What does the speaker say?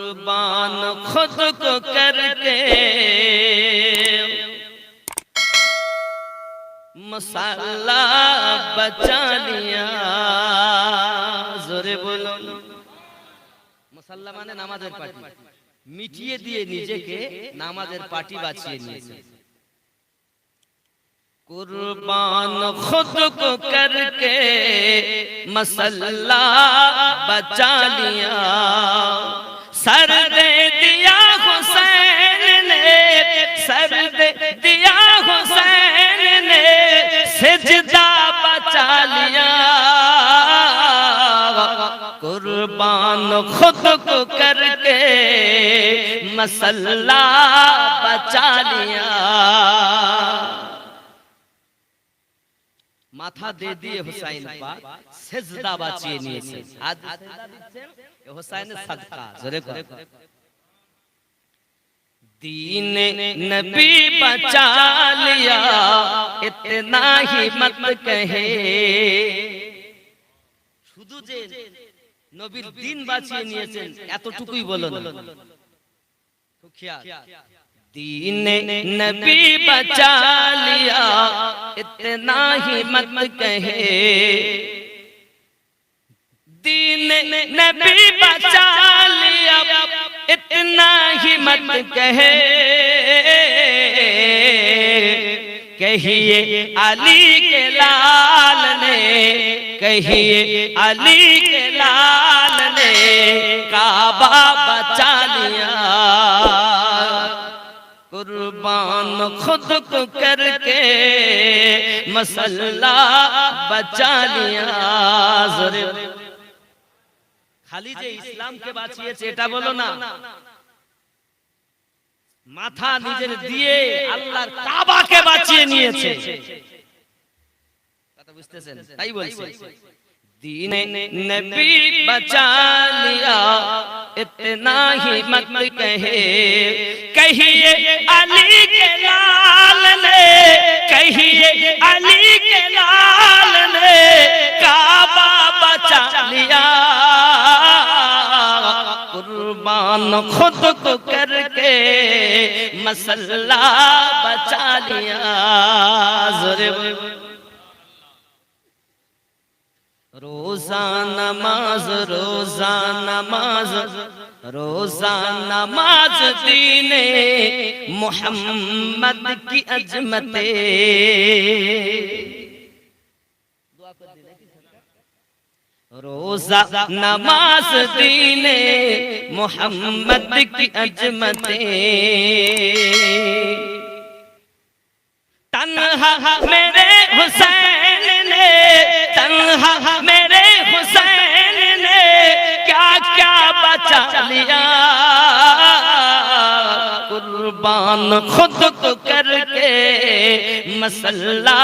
कुर्बान खुद को करके मसाला बचा लिया। जोरे बोलो। मसाला माने नामाजेर पार्टी, मिटिए दिए নিজেকে নামাজের পার্টি বাঁচিয়ে নিয়েছে। कुर्बान खुद को करके मसल्ला बचा लिया। सर दे दिया हुसैन ने, सर दे दिया हुसैन ने, सिजदा बचा लिया। कुर्बान खुद को करके मसल्ला बचा लिया। মাথা দিয়ে হুসাইন পাক সিজদা বাঁচিয়ে নিয়েছে। আজ সিজদা দিচ্ছেন হুসাইনের সাদকা। জোরে করে दीन नबी बचा लिया इतना ही मत कहे। শুধু যে নবীর দিন বাঁচিয়ে নিয়েছেন এতটুকুই বলো না। খুব খেয়াল। दीन नबी बचा लिया इतना ही मत कहे। दीन नबी बचा लिया इतना ही मत कहे। कहिए अली के लाल ने, कहिए अली के लाल ने काबा बचा लिया। कुर्बान खुद को करके मसल्ला बचा लिया। खाली जे इस्लाम के বাঁচিয়েছে এটা বলো না, মাথা নিজের দিয়ে আল্লাহর কাবাকে বাঁচিয়ে নিয়েছে। কথা বুঝতেছেন? তাই বলছে दीन नबी बचा लिया इतना ही मत कहे। कहिए अली के लाल ने, कहिए अली के लाल ने काबा बचा लिया। कुर्बान खुद को करके मसल्ला बचा लिया। जोरे रोजा नमाज, रोजा नमाज, रोजा नमाज दीने मोहम्मद की अजमते। रोजा नमाज दीने मोहम्मद की अजमते। तन्हा मेरे हुसैन ने, तन्हा मेरे हुसैन ने क्या क्या बचा लिया। कुर्बान खुद को करके मसल्ला